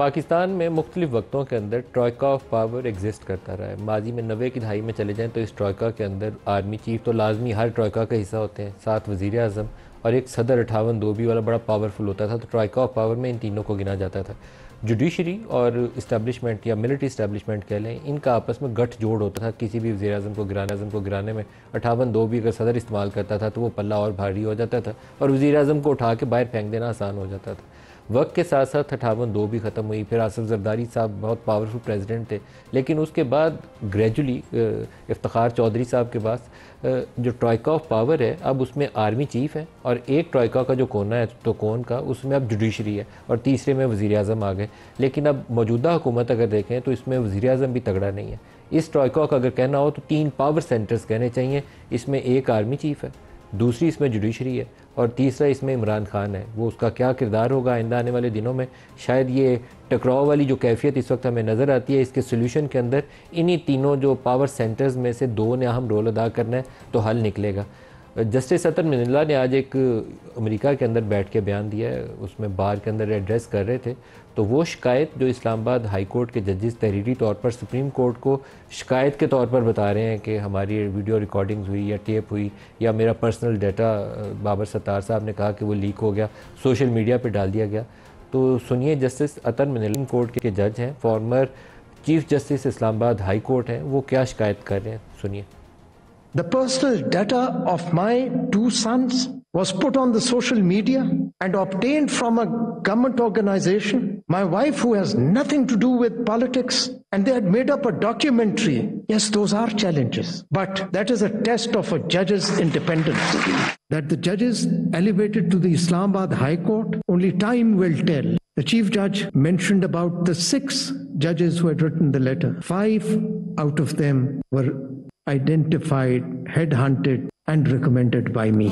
पाकिस्तान में मुख्तलिफ वक्तों के अंदर ट्रॉयका ऑफ पावर एग्जिस्ट करता रहा है। माजी में 90 की दहाई में चले जाएँ तो इस ट्रॉयका के अंदर आर्मी चीफ तो लाजमी हर ट्रॉयका का हिस्सा होते हैं, साथ वज़ीर आज़म और एक सदर 58 2B वाला बड़ा पावरफुल होता था। तो ट्रॉयका ऑफ पावर में इन तीनों को गिना जाता था। जुडिशरी और इस्टेब्लिशमेंट या मिलिट्री इस्टेब्लिशमेंट कह लें, इनका आपस में गठजोड़ होता था। किसी भी वज़ीर आज़म को गिराने में 58 2B अगर सदर इस्तेमाल करता था तो वो पल्ला और भारी हो जाता था और वज़ीर आज़म को उठा के बाहर फेंक देना आसान हो जाता था। वक्त के साथ साथ 58 2 भी ख़त्म हुई। फिर आसिफ जरदारी साहब बहुत पावरफुल प्रेसिडेंट थे, लेकिन उसके बाद ग्रेजुअली इफ्तिखार चौधरी साहब के पास जो ट्रॉयका ऑफ पावर है, अब उसमें आर्मी चीफ है और एक ट्रॉयका का जो कोना है तो कौन का, उसमें अब जुडिशरी है और तीसरे में वज़ीर आज़म आ गए। लेकिन अब मौजूदा हुकूमत अगर देखें तो इसमें वज़ीर आज़म भी तगड़ा नहीं है। इस ट्रॉयका का अगर कहना हो तो 3 पावर सेंटर्स कहने चाहिए। इसमें एक आर्मी चीफ है, दूसरी इसमें जुडिशरी है और तीसरा इसमें इमरान खान है। वो उसका क्या किरदार होगा आइंदा आने वाले दिनों में, शायद ये टकराव वाली जो कैफियत इस वक्त हमें नज़र आती है, इसके सोल्यूशन के अंदर इन्हीं तीनों जो पावर सेंटर्स में से 2 ने अहम रोल अदा करना है तो हल निकलेगा। जस्टिस अतर मिनल्ला ने आज एक अमेरिका के अंदर बैठ के बयान दिया है, उसमें बार के अंदर एड्रेस कर रहे थे। तो वो शिकायत जो इस्लामाबाद हाई कोर्ट के जजेस तहरीरी तौर पर सुप्रीम कोर्ट को शिकायत के तौर पर बता रहे हैं कि हमारी वीडियो रिकॉर्डिंग्स हुई या टेप हुई या मेरा पर्सनल डाटा बाबर सत्तार साहब ने कहा कि वो लीक हो गया, सोशल मीडिया पे डाल दिया गया। तो सुनिए, जस्टिस अतर मिनल्ला कोर्ट के जज हैं, former chief justice Islamabad high court हैं, वो क्या शिकायत कर रहे हैं, सुनिए। The personal data of my 2 sons was put on the social media and obtained from a government organization. My wife, who has nothing to do with politics, and they had made up a documentary. Yes, those are challenges, but that is a test of a judge's independence. That the judges elevated to the Islamabad High Court, only time will tell. The chief judge mentioned about the 6 judges who had written the letter. 5 out of them were identified, headhunted and recommended by me.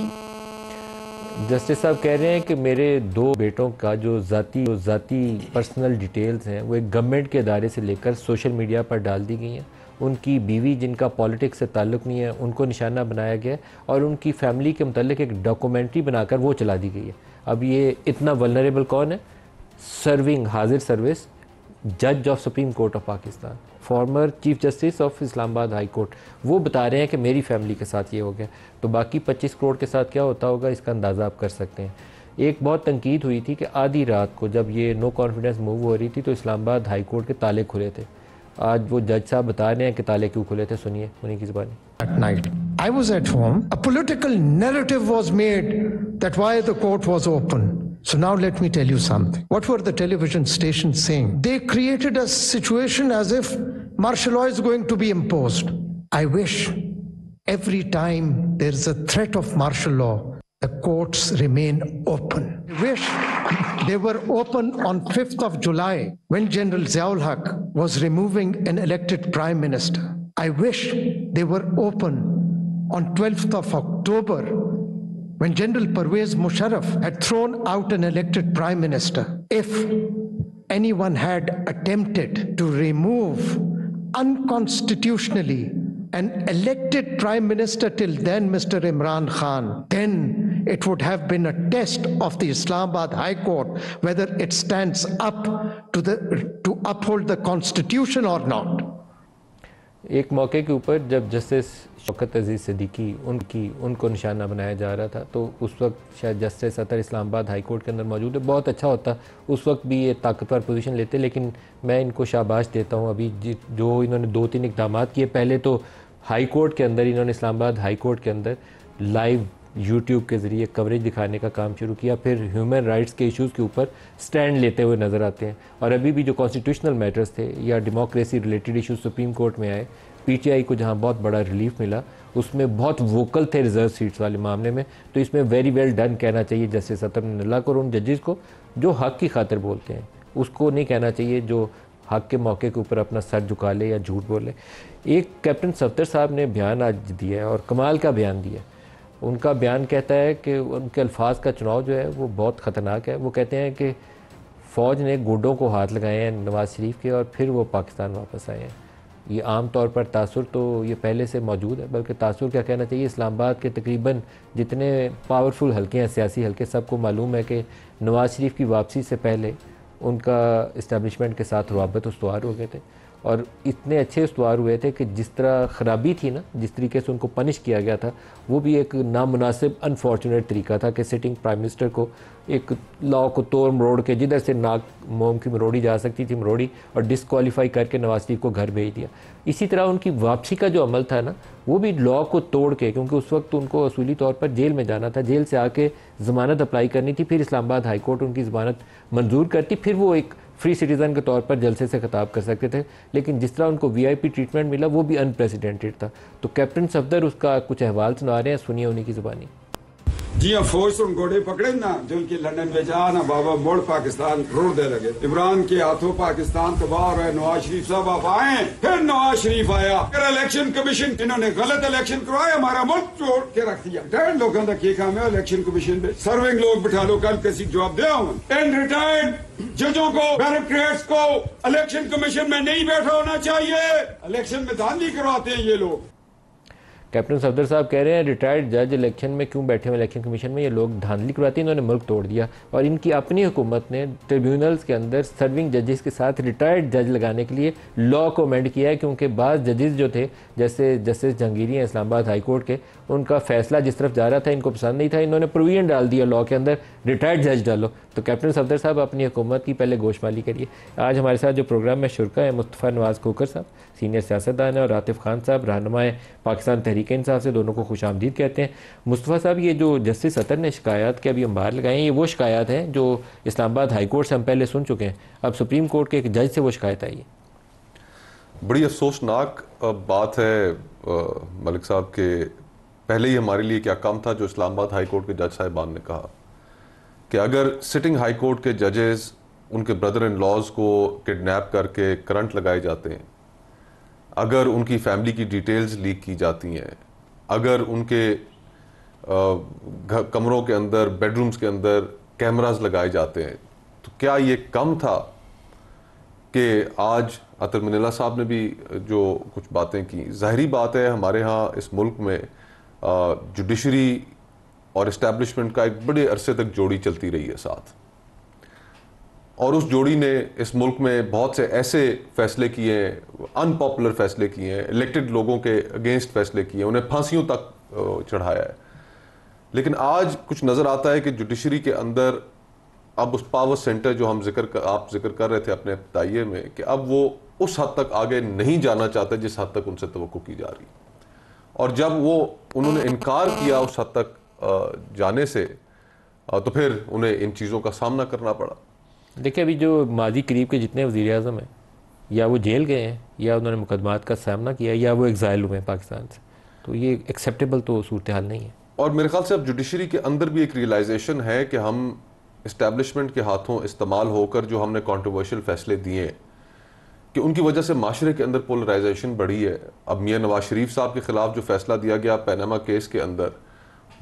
Justice साहब कह रहे हैं कि मेरे 2 बेटों का जो ज़ाती पर्सनल डिटेल्स हैं वो एक गवर्नमेंट के अदारे से लेकर सोशल मीडिया पर डाल दी गई हैं। उनकी बीवी जिनका पॉलिटिक्स से ताल्लुक़ नहीं है उनको निशाना बनाया गया और उनकी फैमिली के मुतल्लिक एक डॉक्यूमेंट्री बनाकर वो चला दी गई है। अब ये इतना वल्नरेबल कौन है? सर्विंग हाजिर सर्विस जज of supreme court of Pakistan, former chief justice of Islamabad high court, वो बता रहे हैं कि मेरी फैमिली के साथ ये हो गया। तो बाकी 25 करोड़ के साथ क्या होता होगा, इसका अंदाज़ा आप कर सकते हैं। एक बहुत तनकीद हुई थी कि आधी रात को जब ये नो कॉन्फिडेंस मूव हो रही थी तो इस्लामाबाद हाई कोर्ट के ताले खुले थे। आज वो जज साहब बता रहे हैं कि ताले क्यों खुले थे, सुनिए उन्हीं की ज़ुबानी। At night, I was at home. A political narrative was made that why the court was open. So now let me tell you something. What were the television stations saying? They created a situation as if martial law is going to be imposed. I wish every time there is a threat of martial law, the courts remain open. I wish they were open on 5th of July when General Ziaul Haq was removing an elected prime minister. I wish they were open on 12th of October when General Pervez Musharraf had thrown out an elected prime minister. If anyone had attempted to remove unconstitutionally an elected prime minister till then, Mr. Imran Khan, then it would have been a test of the Islamabad High Court whether it stands up to uphold the constitution or not. एक मौके के ऊपर जब justice Shaukat अजीज़ सिद्दीकी उनको निशाना बनाया जा रहा था तो उस वक्त शायद जस्टिस अतर इस्लामाबाद हाई कोर्ट के अंदर मौजूद है। बहुत अच्छा होता उस वक्त भी ये ताकतवर पोजीशन लेते, लेकिन मैं इनको शाबाश देता हूँ अभी जो इन्होंने 2-3 इक़दाम किए। पहले तो हाई कोर्ट के अंदर इन्होंने इस्लामाबाद हाई कोर्ट के अंदर लाइव यूट्यूब के ज़रिए कवरेज दिखाने का काम शुरू किया, फिर ह्यूमन राइट्स के इश्यूज़ के ऊपर स्टैंड लेते हुए नज़र आते हैं। और अभी भी जो कॉन्स्टिट्यूशनल मैटर्स थे या democracy related issues supreme court में आए, पीटीआई को जहां बहुत बड़ा रिलीफ मिला उसमें बहुत वोकल थे रिजर्व सीट्स वाले मामले में। तो इसमें वेरी वेल डन कहना चाहिए जस्टिस अतर मिनल्ला को और उन जजेस को जो हक़ की खातिर बोलते हैं। उसको नहीं कहना चाहिए जो हक़ के मौके के ऊपर अपना सर झुका ले या झूठ बोले। एक कैप्टन सफ्दर साहब ने बयान आज दिया है और कमाल का बयान दिया। उनका बयान कहता है कि उनके अल्फाज का चुनाव जो है वो बहुत ख़तरनाक है। वो कहते हैं कि फ़ौज ने गोडों को हाथ लगाए हैं नवाज़ शरीफ के और फिर वो पाकिस्तान वापस आए हैं। ये आम तौर पर तासुर तो ये पहले से मौजूद है, बल्कि तासुर क्या कहना चाहिए, इस्लामाबाद के तकरीबन जितने पावरफुल हल्के हैं सियासी हल्के, सबको मालूम है कि नवाज़ शरीफ की वापसी से पहले उनका इस्टेब्लिशमेंट के साथ रवाबत उस्तवार हो गए थे और इतने अच्छे उस्तवार हुए थे कि जिस तरह ख़राबी थी ना, जिस तरीके से उनको पनिश किया गया था, वो भी एक नामुनासिब अनफॉर्चुनेट तरीका था कि सिटिंग प्राइम मिनिस्टर को एक लॉ को तोड़ मरोड़ के जिधर से नाक मोम की मरोड़ी जा सकती थी मरोड़ी और डिसक्वालीफाई करके नवाज शरीफ को घर भेज दिया। इसी तरह उनकी वापसी का जो अमल था ना, वो भी लॉ को तोड़ के, क्योंकि उस वक्त उनको असूली तौर पर जेल में जाना था, जेल से आके ज़मानत अप्लाई करनी थी, फिर इस्लामाबाद हाई कोर्ट उनकी ज़मानत मंजूर करती, फिर वो एक फ्री सिटीज़न के तौर पर जलसे से खिताब कर सकते थे। लेकिन जिस तरह उनको वीआईपी ट्रीटमेंट मिला वो भी अनप्रेसिडेंटेड था। तो कैप्टन सफदर उसका कुछ अहवाल सुना रहे हैं, सुनिए उन्हीं की ज़ुबानी। जी फौज तुम घोड़े पकड़े ना जो कि लंदन में जा ना बाबा मोड़ पाकिस्तान रोड दे लगे, इमरान के हाथों पाकिस्तान तबाह हो रहा है। नवाज शरीफ साहब आप आए, फिर नवाज शरीफ आया, फिर इलेक्शन कमीशन इन्होंने गलत इलेक्शन करवाया, हमारा मुल्क छोड़ के रख दिया। रिटायर्ड लोगों का क्या काम है इलेक्शन कमीशन में? सर्विंग लोग बिठा लो, कल किसी जवाब दे। इन रिटायर्ड जजों को, ब्यूरोक्रेट्स को इलेक्शन कमीशन में नहीं बैठा होना चाहिए। इलेक्शन में धांधली करवाते हैं ये लोग। कैप्टन सफदर साहब कह रहे हैं रिटायर्ड जज इलेक्शन में क्यों बैठे हुए इलेक्शन कमीशन में, ये लोग धांधली करवाते हैं, इन्होंने मुल्क तोड़ दिया। और इनकी अपनी हुकूमत ने ट्रिब्यूनल्स के अंदर सर्विंग जजेस के साथ रिटायर्ड जज लगाने के लिए लॉ को अमेंड किया है, क्योंकि बाज़ जजेस जो थे, जैसे जस्टिस जहांगीरी हैं इस्लामाबाद हाई कोर्ट के, उनका फैसला जिस तरफ जा रहा था इनको पसंद नहीं था, इन्होंने प्रोविजन डाल दिया लॉ के अंदर रिटायर्ड जज डालो। तो कैप्टन सफदर साहब अपनी हुकूमत की पहले गोशमाली करिए। आज हमारे साथ जो प्रोग्राम में शुरका है मुस्तफ़ा नवाज़ खोखर साहब, सीनियर सियासतदान है, और आतिफ खान साहब, रहनुमाए पाकिस्तान तहरीक इंसाफ से, दोनों को खुशामदीद कहते हैं। मुस्तफ़ा साहब, ये जो जस्टिस अतर ने शिकायत के अभी हम बाहर लगाए हैं, ये वो शिकायत हैं जो इस्लामाबाद हाई कोर्ट से हम पहले सुन चुके हैं, अब सुप्रीम कोर्ट के एक जज से वो शिकायत आई है। बड़ी अफसोसनाक बात है मलिक साहब के पहले ही हमारे लिए क्या कम था जो इस्लामाबाद हाई कोर्ट के जज साहिबान ने कहा कि अगर सिटिंग हाई कोर्ट के जजेस उनके ब्रदर इन लॉज को किडनैप करके करंट लगाए जाते हैं, अगर उनकी फैमिली की डिटेल्स लीक की जाती हैं, अगर उनके कमरों के अंदर, बेडरूम्स के अंदर कैमरास लगाए जाते हैं, तो क्या ये कम था कि आज अतर मनीला साहब ने भी जो कुछ बातें की। ज़ाहिरी बात है हमारे यहाँ इस मुल्क में जुडिशरी और इस्टेब्लिशमेंट का एक बड़े अरसे तक जोड़ी चलती रही है साथ, और उस जोड़ी ने इस मुल्क में बहुत से ऐसे फैसले किए हैं, अनपॉपुलर फैसले किए हैं, इलेक्टेड लोगों के अगेंस्ट फैसले किए हैं, उन्हें फांसियों तक चढ़ाया है। लेकिन आज कुछ नज़र आता है कि जुडिशरी के अंदर अब उस पावर सेंटर जो आप जिक्र कर रहे थे अपने बताइए में, कि अब वो उस हद तक आगे नहीं जाना चाहते जिस हद तक उनसे तवक्को की जा रही। और जब वो उन्होंने इनकार किया उस हद तक जाने से, तो फिर उन्हें इन चीज़ों का सामना करना पड़ा। देखिए, अभी जो माजी करीब के जितने वज़ीर आज़म हैं, या वो जेल गए हैं, या उन्होंने मुकदमात का सामना किया, या वो एग्ज़ाइल हुए हैं पाकिस्तान से, तो ये एक्सेप्टेबल तो सूरत हाल नहीं है। और मेरे ख्याल से अब जुडिशरी के अंदर भी एक रियलाइजेशन है कि हम इस्टेब्लिशमेंट के हाथों इस्तेमाल होकर जो हमने कॉन्ट्रोवर्शियल फैसले दिए कि उनकी वजह से माशरे के अंदर पोलराइजेशन बढ़ी है। अब मियाँ नवाज शरीफ साहब के ख़िलाफ़ जो फैसला दिया गया पैनामा केस के अंदर,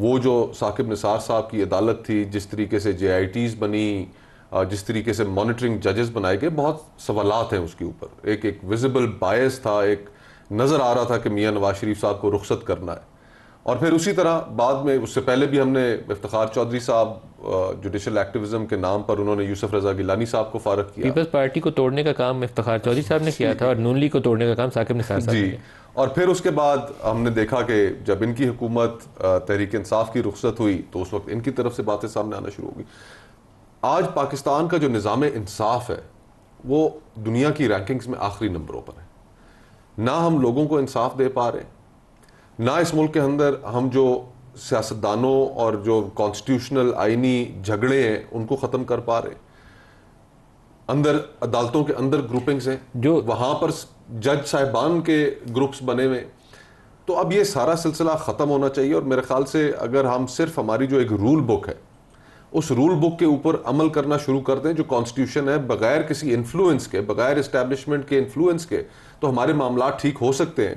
वो जो साकिब निसार साहब की अदालत थी, जिस तरीके से JITs बनी, जिस तरीके से मॉनिटरिंग जजेस बनाए गए, बहुत सवालात हैं उसके ऊपर। एक विजिबल बायस था, एक नज़र आ रहा था कि मियाँ नवाज शरीफ साहब को रुखसत करना है। और फिर उसी तरह बाद में, उससे पहले भी हमने इफ्तिखार चौधरी साहब जुडिशल एक्टिविज्म के नाम पर उन्होंने यूसुफ रजा गिलानी साहब को फारग किया। पीपल्स पार्टी को तोड़ने का काम इफ्तिखार चौधरी साहब ने किया था और नून लीग को तोड़ने का काम साकिब निसार साहब ने किया। और फिर उसके बाद हमने देखा कि जब इनकी हुकूमत तहरीक इंसाफ की रुखसत हुई तो उस वक्त इनकी तरफ से बातें सामने आना शुरू हो गई। आज पाकिस्तान का जो निज़ाम इंसाफ है वो दुनिया की रैंकिंग्स में आखिरी नंबरों पर है। ना हम लोगों को इंसाफ दे पा रहे, ना इस मुल्क के अंदर हम जो सियासतदानों और जो कॉन्स्टिट्यूशनल आइनी झगड़े हैं उनको ख़त्म कर पा रहे। अंदर अदालतों के अंदर ग्रुपिंग्स हैं, जो वहाँ पर जज साहिबान के ग्रुप्स बने हुए। तो अब ये सारा सिलसिला ख़त्म होना चाहिए। और मेरे ख्याल से अगर हम सिर्फ हमारी जो एक रूल बुक है उस रूल बुक के ऊपर अमल करना शुरू कर दें, जो कॉन्स्टिट्यूशन है, बगैर किसी इन्फ्लुएंस के, बगैर इस्टेब्लिशमेंट के इन्फ्लुएंस के, तो हमारे मामला ठीक हो सकते हैं।